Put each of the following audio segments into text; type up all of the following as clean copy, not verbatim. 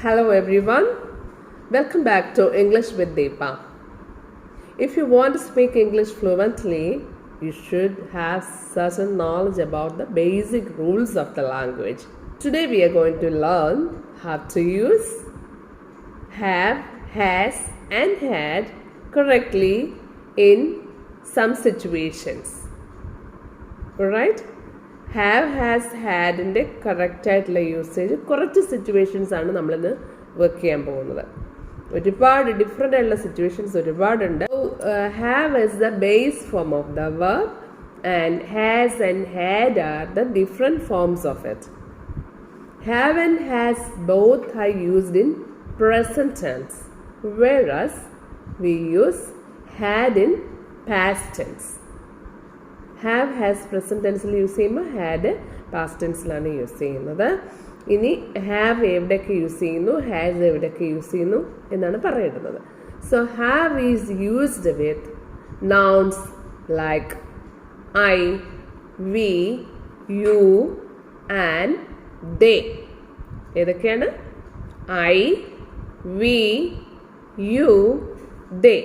Hello everyone, welcome back to English with Deepa. If you want to speak English fluently, you should have certain knowledge about the basic rules of the language. Today we are going to learn how to use have, has and had correctly in some situations. Alright? Have has ഹാഡിൻ്റെ കറക്റ്റായിട്ടുള്ള usage കുറച്ച് situations ആണ് നമ്മളിന്ന് work ചെയ്യാൻ പോകുന്നത്. ഒരുപാട് different ആയിട്ടുള്ള situations ഒരുപാടുണ്ട്. Have is the base form of the verb and has and had are the different forms of it. Have and has both are used in present tense, whereas we use had in past tense. Have has present ടെൻസിൽ use ചെയ്യുമ്പോൾ had past ടെൻസിലാണ് use ചെയ്യുന്നത്. ഇനി have എവിടെയൊക്കെ use ചെയ്യുന്നു, has എവിടെയൊക്കെ use ചെയ്യുന്നു എന്നാണ് പറയേണ്ടത്. So have is used with nouns like I, we, you and they. ഏതൊക്കെയാണ്? I, we, you, they.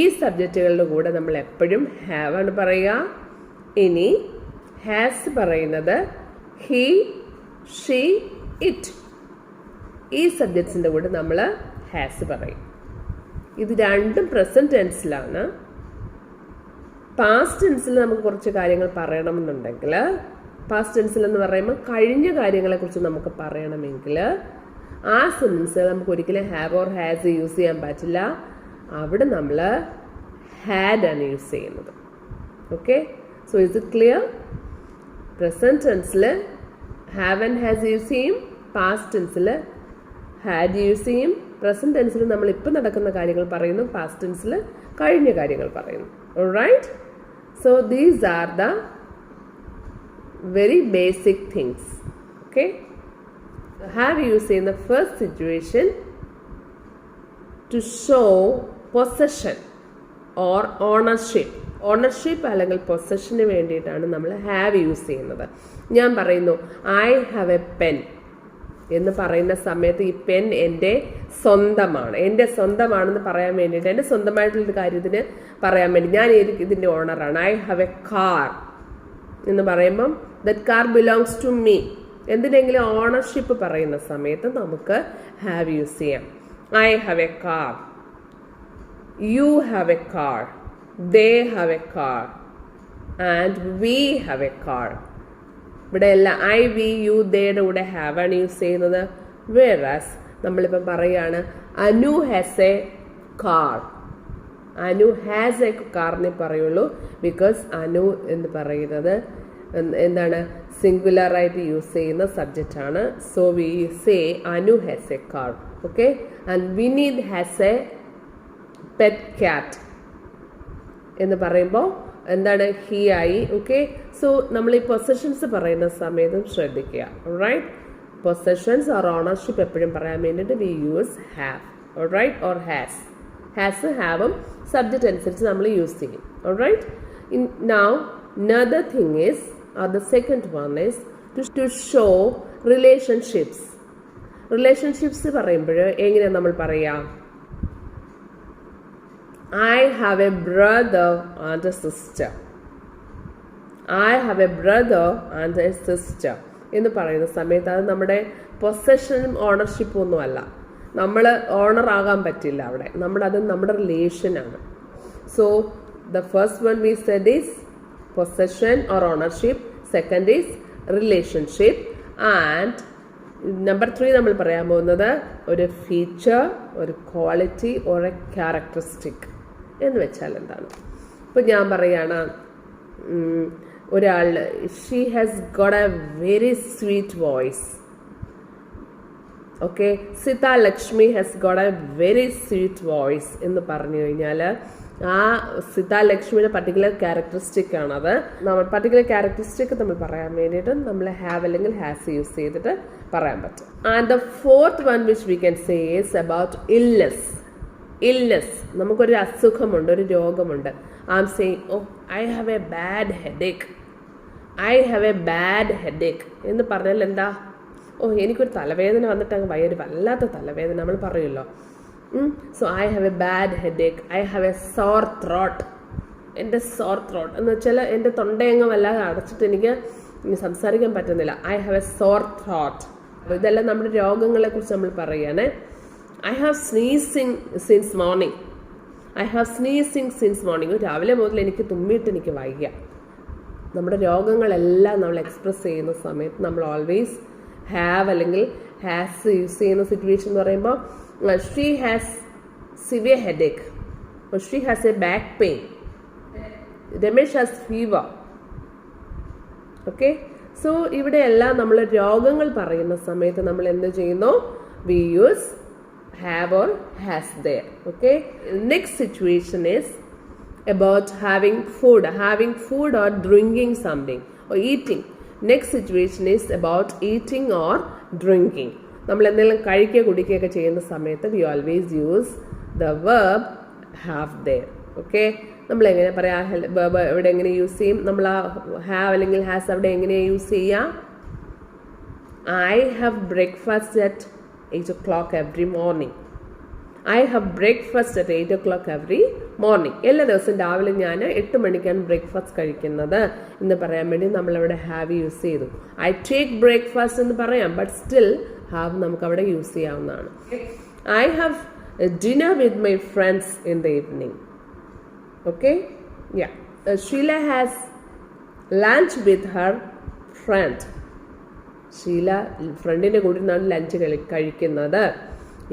ഈ സബ്ജക്റ്റുകളുടെ കൂടെ നമ്മൾ എപ്പോഴും ഹാവ് ആണ് പറയുക. ഇനി ഹാസ് പറയുന്നത് ഹി, ഷീ, ഇറ്റ്. ഈ സബ്ജക്ട്സിൻ്റെ കൂടെ നമ്മൾ ഹാസ് പറയും. ഇത് രണ്ടും പ്രസൻറ്റ് ടെൻസിലാണ്. പാസ്റ്റ് ടെൻസിൽ നമുക്ക് കുറച്ച് കാര്യങ്ങൾ പറയണമെന്നുണ്ടെങ്കിൽ, പാസ്റ്റ് ടെൻസിൽ എന്ന് പറയുമ്പോൾ കഴിഞ്ഞ കാര്യങ്ങളെക്കുറിച്ച് നമുക്ക് പറയണമെങ്കിൽ ആ സെൻറ്റൻസ് നമുക്ക് ഒരിക്കലും ഹാവ് ഓർ ഹാസ് യൂസ് ചെയ്യാൻ പറ്റില്ല. അവിടെ നമ്മൾ ഹാഡ് ആണ് യൂസ് ചെയ്യുന്നത്. Okay, so is it clear? Present ടെൻസിൽ ഹാവ് ആൻഡ് ഹാസ് യൂസ് ചെയ്യും, പാസ്റ്റ് ടെൻസിൽ ഹാഡ് യൂസ് ചെയ്യും. പ്രസൻറ്റ് ടെൻസിൽ നമ്മൾ ഇപ്പം നടക്കുന്ന കാര്യങ്ങൾ പറയുന്നു, പാസ്റ്റ് ടെൻസിൽ കഴിഞ്ഞ കാര്യങ്ങൾ പറയുന്നു. Alright, so these are the very basic things. Okay, have use ചെയ്യുന്ന first situation to show possession or ownership. Ownership അല്ലെങ്കിൽ പൊസഷന് വേണ്ടിയിട്ടാണ് നമ്മൾ ഹാവ് യൂസ് ചെയ്യുന്നത്. ഞാൻ പറയുന്നു ഐ ഹാവ് എ പെൻ എന്ന് പറയുന്ന സമയത്ത് ഈ പെൻ എൻ്റെ സ്വന്തമാണ്, എൻ്റെ സ്വന്തമാണെന്ന് പറയാൻ വേണ്ടിയിട്ട്, എൻ്റെ സ്വന്തമായിട്ടുള്ളൊരു കാര്യത്തിന് പറയാൻ വേണ്ടി ഞാൻ ഇതിൻ്റെ ഓണറാണ്. ഐ ഹാവ് എ കാർ എന്ന് പറയുമ്പം that car belongs to me. എന്തിനെങ്കിലും ഓണർഷിപ്പ് പറയുന്ന സമയത്ത് നമുക്ക് ഹാവ് യൂസ് ചെയ്യാം. I have a car. You have a car. They have a car. And we have a car. ഇവിടെ എല്ലാം ഐ, വി, യു, ദേയുടെ കൂടെ ഹാവ് ആണ് യൂസ് ചെയ്യുന്നത്. വേറാസ് നമ്മളിപ്പം പറയുകയാണ് Anu has A car. Anu has A കാറിനെ പറയുള്ളൂ. ബിക്കോസ് അനു എന്ന് പറയുന്നത് എന്താണ്, സിംഗുലറായിട്ട് യൂസ് ചെയ്യുന്ന സബ്ജക്റ്റ് ആണ്. So we say Anu has A car. Okay, and Vineeth has A pet cat എന്ന് പറയുമ്പോൾ എന്താണ്, ഹി ആയി. ഓക്കെ, സോ നമ്മൾ ഈ പൊസഷൻസ് പറയുന്ന സമയത്തും ശ്രദ്ധിക്കുക. റൈറ്റ്, പൊസഷൻസ് ഓർ ഓണർഷിപ്പ് എപ്പോഴും പറയാൻ വേണ്ടിയിട്ട് we use have. Right, or has. Has ഹാവും സബ്ജക്റ്റ് അനുസരിച്ച് നമ്മൾ യൂസ് ചെയ്യും. Right, now another thing is, or the second one is to show relationships. Relationships പറയുമ്പോൾ എങ്ങനെയാണ് നമ്മൾ പറയാം? I have a brother and A sister. I have a brother and A sister എന്ന് പറയുന്ന സമയത്ത് അത് നമ്മുടെ പൊസഷനും ഓണർഷിപ്പും ഒന്നും അല്ല. നമ്മൾ ഓണർ ആകാൻ പറ്റില്ല അവിടെ. നമ്മളത് നമ്മുടെ റിലേഷനാണ്. So the first one we said is possession or ownership, second is relationship, and number 3 നമ്മൾ പറയാൻ പോകുന്നത് ഒരു ഫീച്ചർ, ഒരു ക്വാളിറ്റി ഓർ എ ക്യാരക്ടറിസ്റ്റിക് എന്ന് വെച്ചാൽ എന്താണ്? ഇപ്പം ഞാൻ പറയുകയാണ് ഒരാൾ she has got a very sweet voice. Okay, Seetha Lakshmi has got a very sweet voice എന്ന് പറഞ്ഞു കഴിഞ്ഞാൽ ആ സീതാ ലക്ഷ്മിയുടെ പർട്ടിക്കുലർ ക്യാരക്ടറിസ്റ്റിക് ആണത്. നമ്മൾ പർട്ടിക്കുലർ ക്യാരക്ടറിസ്റ്റിക് നമ്മൾ പറയാൻ വേണ്ടിയിട്ട് നമ്മൾ ഹാവ് അല്ലെങ്കിൽ ഹാസ് യൂസ് ചെയ്തിട്ട് പറയാൻ പറ്റും. And the fourth one which we can say is about illness. Illness, നമുക്കൊരു അസുഖമുണ്ട്, ഒരു രോഗമുണ്ട്. I am saying oh I have a bad headache. I have a bad headache എന്ന് പറഞ്ഞാൽ എന്താ, എനിക്കൊരു തലവേദന വന്നിട്ട് അങ്ങ് വയ്യൊരു വല്ലാത്ത തലവേദന നമ്മൾ പറയുമല്ലോ. So I have a bad headache, I have A sore throat. എൻ്റെ സോർ ത്രോട്ട് എന്ന് വെച്ചാൽ എൻ്റെ തൊണ്ടയങ്ങ് വല്ലാതെ അടച്ചിട്ട് എനിക്ക് സംസാരിക്കാൻ പറ്റുന്നില്ല. I have A sore throat. അപ്പോൾ ഇതെല്ലാം നമ്മുടെ രോഗങ്ങളെ കുറിച്ച് നമ്മൾ പറയുകയാണ്. I have sneezing since morning. I have sneezing since morning. രാവിലെ മുതൽ എനിക്ക് തുമ്മിയിട്ട് എനിക്ക് വയ്യ. നമ്മുടെ രോഗങ്ങളെല്ലാം നമ്മൾ എക്സ്പ്രസ് ചെയ്യുന്ന സമയത്ത് നമ്മൾ ഓൾവേസ് ഹാവ് അല്ലെങ്കിൽ ഹാസ് യൂസ് ചെയ്യുന്ന സിറ്റുവേഷൻ എന്ന് പറയുമ്പോൾ she has severe headache, she has A back pain, Ramesh has fever. Okay, so ഇവിടെയെല്ലാം നമ്മൾ രോഗങ്ങൾ പറയുന്ന സമയത്ത് നമ്മൾ എന്ത് ചെയ്യുന്നു? We use have or has there. Okay, next situation is about having food or drinking something or eating. Next situation is about eating or drinking. നമ്മൾ എന്തെങ്കിലും കഴിക്കുക കുടിക്കുകയൊക്കെ ചെയ്യുന്ന സമയത്ത് we always use the verb have there. Okay, നമ്മൾ എങ്ങനെ പറയാം? verb ഇവിടെ എങ്ങനെ യൂസ് ചെയ്യും? നമ്മൾ ആ have അല്ലെങ്കിൽ has അവിടെ എങ്ങനെ യൂസ് ചെയ്യാം? I have breakfast at 8 o'clock every morning. I have breakfast at 8 o'clock every morning. എല്ലാ ദിവസവും രാവിലെ ഞാൻ 8 മണിക്കാണ് ബ്രേക്ക്ഫാസ്റ്റ് കഴിക്കുന്നത് എന്ന് പറയാൻ വേണ്ടി നമ്മളവിടെ ഹാവ് യൂസ് ചെയ്തു. ഐ ടേക്ക് ബ്രേക്ക്ഫാസ്റ്റ് എന്ന് പറയാം, ബട്ട് സ്റ്റിൽ ഹാവ് നമുക്ക് അവിടെ യൂസ് ചെയ്യാവുന്നതാണ്. I have dinner with my friends in the evening. Okay, yeah. Sheela has lunch with her friend. Sheela ഫ്രണ്ടിൻ്റെ കൂടെ നിന്നാണ് ലഞ്ച് കഴിക്കുന്നത്.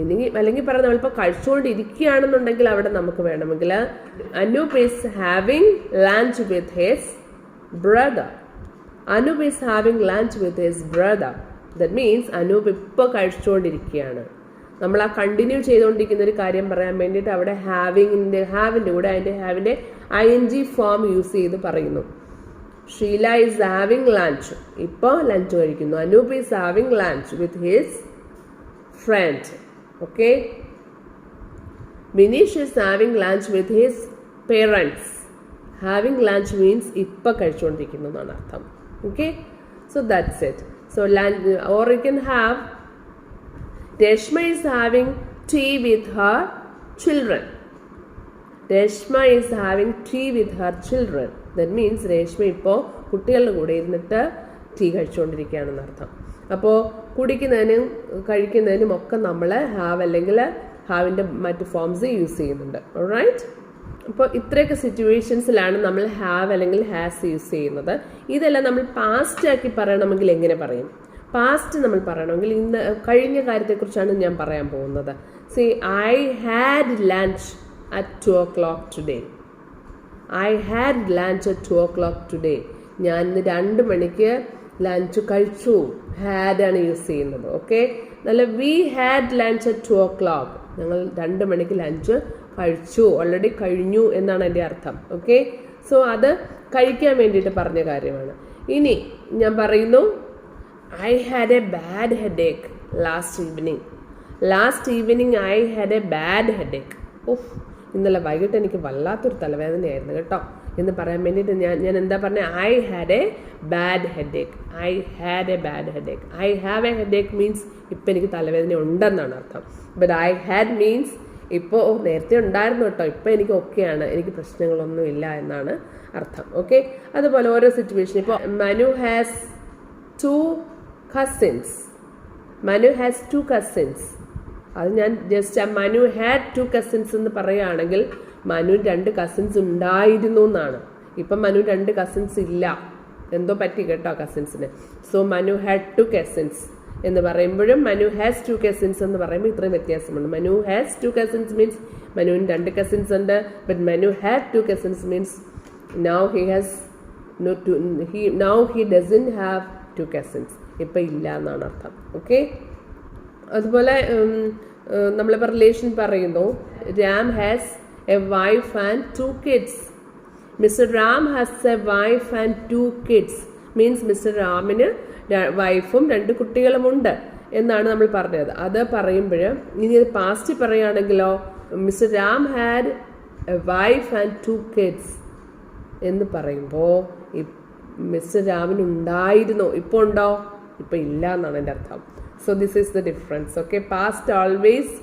ഇനി അല്ലെങ്കിൽ പറഞ്ഞാൽ നമ്മളിപ്പോൾ കഴിച്ചുകൊണ്ടിരിക്കുകയാണെന്നുണ്ടെങ്കിൽ അവിടെ നമുക്ക് വേണമെങ്കിൽ Anoop is having lunch with his brother. Anoop is having lunch with his brother. That means Anoop ഇപ്പോൾ കഴിച്ചുകൊണ്ടിരിക്കുകയാണ്. നമ്മൾ ആ കണ്ടിന്യൂ ചെയ്തുകൊണ്ടിരിക്കുന്ന ഒരു കാര്യം പറയാൻ വേണ്ടിയിട്ട് അവിടെ ഹാവിൻ്റെ കൂടെ ഹാവിൻ്റെ ING ഫോം യൂസ് ചെയ്ത് പറയുന്നു. ഷീല ഈസ് ഹാവിങ് ലഞ്ച്, ഇപ്പോൾ ലഞ്ച് കഴിക്കുന്നു. Anoop is having lunch with his friend. Okay, Bineesh is having lunch with his parents. Having lunch means ഇപ്പോൾ കഴിച്ചുകൊണ്ടിരിക്കുന്നു എന്നാണ് അർത്ഥം. Okay, so that's it. So lunch or you can have Reshma is having tea with her children. Reshma is having tea with her children. That means Reshma ഇപ്പോൾ കുട്ടികളുടെ കൂടെ ഇരുന്നിട്ട് tea കഴിച്ചുകൊണ്ടിരിക്കുകയാണെന്ന് അർത്ഥം. അപ്പോൾ കുടിക്കുന്നതിനും കഴിക്കുന്നതിനും ഒക്കെ നമ്മൾ ഹാവ് അല്ലെങ്കിൽ ഹാവിൻ്റെ മറ്റ് ഫോംസ് യൂസ് ചെയ്യുന്നുണ്ട്. ഓൾറൈറ്റ്, അപ്പോൾ ഇത്രയൊക്കെ സിറ്റുവേഷൻസിലാണ് നമ്മൾ ഹാവ് അല്ലെങ്കിൽ ഹാസ് യൂസ് ചെയ്യുന്നത്. ഇതെല്ലാം നമ്മൾ പാസ്റ്റ് ആക്കി പറയണമെങ്കിൽ എങ്ങനെ പറയും? പാസ്റ്റ് നമ്മൾ പറയണമെങ്കിൽ ഇന്ന് കഴിഞ്ഞ കാര്യത്തെക്കുറിച്ചാണ് ഞാൻ പറയാൻ പോകുന്നത്. Say I had lunch at 2 o'clock today. I had lunch at 2 o'clock today. ഞാൻ ഇന്ന് 2 മണിക്ക് ലഞ്ച് കഴിച്ചു. ഹാഡ് ആണ് യൂസ് ചെയ്യുന്നത്. ഓക്കെ, നല്ല we had lunch at 2 o'clock. ഞങ്ങൾ 2 മണിക്ക് ലഞ്ച് കഴിച്ചു, ഓൾറെഡി കഴിഞ്ഞു എന്നാണ് എൻ്റെ അർത്ഥം. ഓക്കെ, സോ അത് കഴിക്കാൻ വേണ്ടിയിട്ട് പറഞ്ഞ കാര്യമാണ്. ഇനി ഞാൻ പറയുന്നു I had a bad headache last evening. Last evening I had a bad headache. Oh, ഇന്നലെ വൈകിട്ട് എനിക്ക് വല്ലാത്തൊരു തലവേദനയായിരുന്നു കേട്ടോ എന്ന് പറയാൻ വേണ്ടിയിട്ട് ഞാൻ എന്താ പറഞ്ഞത്? I had a bad headache. I had a bad headache. I have A headache means ഇപ്പം എനിക്ക് തലവേദന ഉണ്ടെന്നാണ് അർത്ഥം. ബട്ട് ഐ ഹാഡ് മീൻസ് ഇപ്പോൾ നേരത്തെ ഉണ്ടായിരുന്നു കേട്ടോ, ഇപ്പം എനിക്ക് ഓക്കെയാണ്, എനിക്ക് പ്രശ്നങ്ങളൊന്നും ഇല്ല എന്നാണ് അർത്ഥം. ഓക്കെ, അതുപോലെ ഓരോ സിറ്റുവേഷൻ. ഇപ്പോൾ Manu has 2 cousins. Manu has 2 cousins. അത് ഞാൻ ജസ്റ്റ് മനു ഹാഡ് 2 cousins എന്ന് പറയുകയാണെങ്കിൽ മനു 2 cousins ഉണ്ടായിരുന്നു എന്നാണ്. ഇപ്പം മനു 2 cousins ഇല്ല, എന്തോ പറ്റി കേട്ടോ കസിൻസിന്. സോ മനു ഹാഡ് 2 cousins എന്ന് പറയുമ്പോഴും മനു ഹാസ് 2 cousins എന്ന് പറയുമ്പോൾ ഇത്രയും വ്യത്യാസമുണ്ട്. മനു ഹാസ് 2 cousins മീൻസ് മനുവിന് 2 cousins ഉണ്ട്. But Manu had 2 cousins means now he doesn't have 2 cousins. ഇപ്പം ഇല്ല എന്നാണ് അർത്ഥം. ഓക്കെ, അതുപോലെ നമ്മളിപ്പോൾ റിലേഷൻ പറയുന്നു. Ram has a wife and 2 kids. Mr Ram has a wife and 2 kids means Mr റാമിന് വൈഫും 2 കുട്ടികളുമുണ്ട് എന്നാണ് നമ്മൾ പറഞ്ഞത്. അത് പറയുമ്പോൾ ഇനി പാസ്റ്റ് പറയുകയാണെങ്കിലോ Mr Ram had a wife and 2 kids എന്ന് പറയുമ്പോൾ മിസ്റ്റർ രാമിന് ഉണ്ടായിരുന്നു, ഇപ്പോൾ ഉണ്ടോ? ഇപ്പോൾ ഇല്ല എന്നാണ് എൻ്റെ അർത്ഥം. So this is the difference. Okay, past always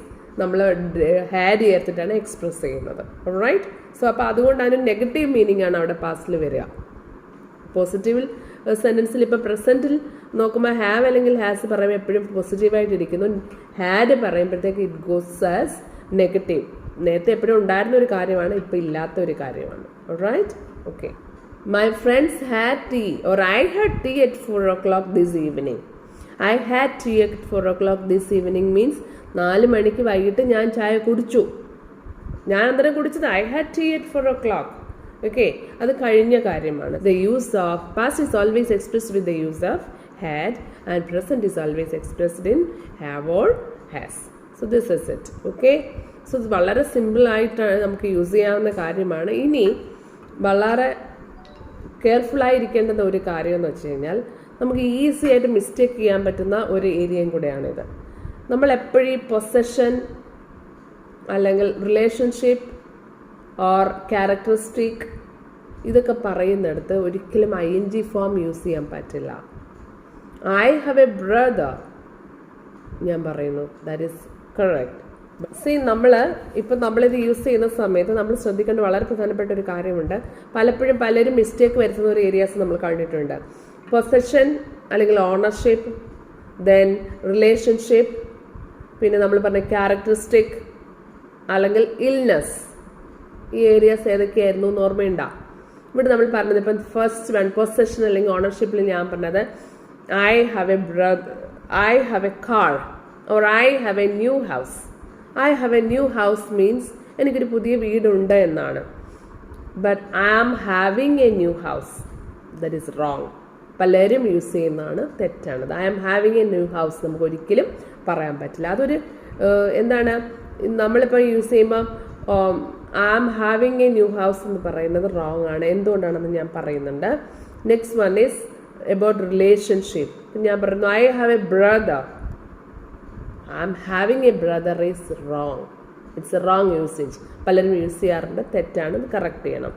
നമ്മൾ ഹാഡ് ചേർത്തിട്ടാണ് എക്സ്പ്രസ് ചെയ്യുന്നത്. റൈറ്റ്. സോ അപ്പോൾ അതുകൊണ്ടാണ് നെഗറ്റീവ് മീനിങ് ആണ് അവിടെ പാസ്റ്റിൽ വരിക. പോസിറ്റീവ് സെൻറ്റൻസിൽ ഇപ്പോൾ പ്രസൻറ്റിൽ നോക്കുമ്പോൾ ഹാവ് അല്ലെങ്കിൽ ഹാസ് പറയുമ്പോൾ എപ്പോഴും പോസിറ്റീവായിട്ടിരിക്കുന്നു. ഹാഡ് പറയുമ്പോഴത്തേക്ക് ഇറ്റ് ഗോസ് ആസ് നെഗറ്റീവ്. നേരത്തെ എപ്പോഴും ഉണ്ടായിരുന്ന ഒരു കാര്യമാണ്, ഇപ്പോൾ ഇല്ലാത്ത ഒരു കാര്യമാണ്. Right. Okay, my friends had tea or I had tea at 4 o'clock this evening. I had tea at 4 o'clock this evening means 4 മണിക്ക് വൈകിട്ട് ഞാൻ ചായ കുടിച്ചു. ഞാൻ അന്നേരം കുടിച്ചത് I had tea at 4 o'clock. Okay, അത് കഴിഞ്ഞ കാര്യമാണ്. The use of past is always expressed with the use of had and present is always expressed in have or has. So this is it. Okay, so ഇത് വളരെ സിമ്പിളായിട്ടാണ് നമുക്ക് use ചെയ്യാവുന്ന കാര്യമാണ്. ഇനി വളരെ കെയർഫുള്ളായിരിക്കേണ്ടുന്ന ഒരു കാര്യം എന്ന് വെച്ച് കഴിഞ്ഞാൽ നമുക്ക് ഈസി ആയിട്ട് മിസ്റ്റേക്ക് ചെയ്യാൻ പറ്റുന്ന ഒരു ഏരിയയും കൂടെയാണിത്. നമ്മൾ എപ്പോഴും പൊസഷൻ അല്ലെങ്കിൽ റിലേഷൻഷിപ്പ് ഓർ ക്യാരക്ടറിസ്റ്റിക് ഇതൊക്കെ പറയുന്നിടത്ത് ഒരിക്കലും ING ഫോം യൂസ് ചെയ്യാൻ പറ്റില്ല. ഐ ഹാവ് എ ബ്രദർ ഞാൻ പറയുന്നു, ദാറ്റ് ഈസ് കറക്റ്റ്. സി, നമ്മളിത് യൂസ് ചെയ്യുന്ന സമയത്ത് നമ്മൾ ശ്രദ്ധിക്കേണ്ട വളരെ പ്രധാനപ്പെട്ട ഒരു കാര്യമുണ്ട്. പലപ്പോഴും പലരും മിസ്റ്റേക്ക് വരുത്തുന്ന ഒരു ഏരിയാസ് നമ്മൾ കണ്ടിട്ടുണ്ട്. പൊസഷൻ അല്ലെങ്കിൽ ഓണർഷിപ്പ്, ദെൻ റിലേഷൻഷിപ്പ്, പിന്നെ നമ്മൾ പറഞ്ഞ ക്യാരക്ടറിസ്റ്റിക് അല്ലെങ്കിൽ ഇൽനെസ്. ഈ ഏരിയാസ് ഏതൊക്കെയായിരുന്നു എന്ന് ഓർമ്മയുണ്ടോ? ഇവിടെ നമ്മൾ പറഞ്ഞത് ഇപ്പം ഫസ്റ്റ് വൺ പൊസഷൻ അല്ലെങ്കിൽ ഓണർഷിപ്പിൽ ഞാൻ പറഞ്ഞത് I have a brother, I have a car or I have a new house. I have a new house means എനിക്കൊരു പുതിയ വീടുണ്ട് എന്നാണ്. But I am having a new house, that is wrong. പലരും use ചെയ്യുന്നതാണ്, തെറ്റാണത്. I am having a new house നമുക്ക് ഒരിക്കലും പറയാൻ പറ്റില്ല. അതൊരു എന്താണ്, നമ്മളിപ്പോൾ യൂസ് ചെയ്യുമ്പോൾ I am having a new house എന്ന് പറയുന്നത് റോങ് ആണ്. എന്തുകൊണ്ടാണെന്ന് ഞാൻ പറയുന്നുണ്ട്. Next one is about relationship. ഞാൻ പറയുന്നു I have a brother, I am having a brother is wrong. It's a wrong usage. പലരും യൂസ് ചെയ്യാറുണ്ട്, തെറ്റാണ്, ഇത് കറക്റ്റ് ചെയ്യണം.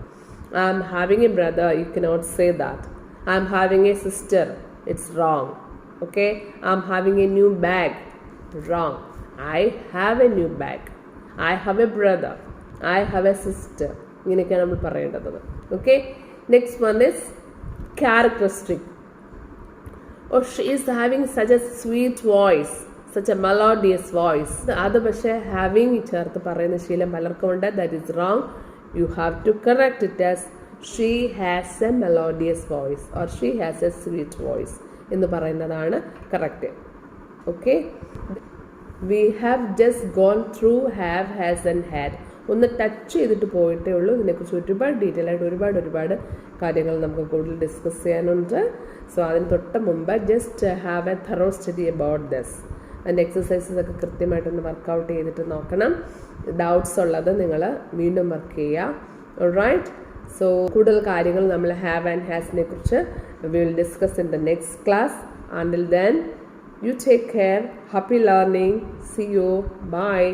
I am having a brother, you cannot say that. I am having a sister, it's wrong. Okay, I am having a new bag, wrong. I have a new bag, I have a brother, I have a sister. ഇങ്ങനെയൊക്കെയാണ് നമ്മൾ പറയേണ്ടത്. Okay, next one is characteristic. Or she is having such A sweet voice, such a melodious voice. അത് പക്ഷേ having ചേർത്ത് പറയുന്ന ശീലം പലർക്കുമുണ്ട്. That is wrong. You have to correct it as she has a melodious voice or she has a sweet voice എന്ന് പറയുന്നതാണ് correct. Okay, we have just gone through have, has and had. ഒന്ന് touch ചെയ്തിട്ട് പോയിട്ടേ ഉള്ളൂ. ഇതിനെക്കുറിച്ച് ഒരുപാട് detail ആയിട്ട് ഒരുപാട് കാര്യങ്ങൾ നമുക്ക് കൂടുതൽ ഡിസ്കസ് ചെയ്യാനുണ്ട്. സോ അതിന് തൊട്ട് മുമ്പ് just have A thorough study about this. അതിൻ്റെ എക്സസൈസസ് ഒക്കെ കൃത്യമായിട്ടൊന്ന് വർക്കൗട്ട് ചെയ്തിട്ട് നോക്കണം. ഡൗട്ട്സ് ഉള്ളത് നിങ്ങൾ വീണ്ടും വർക്ക് ചെയ്യുക. റൈറ്റ്. സോ കൂടുതൽ കാര്യങ്ങൾ നമ്മൾ ഹാവ് ആൻഡ് ഹാസിനെ കുറിച്ച് we will discuss in the next class. Until then, you take care. Happy learning. See you. Bye.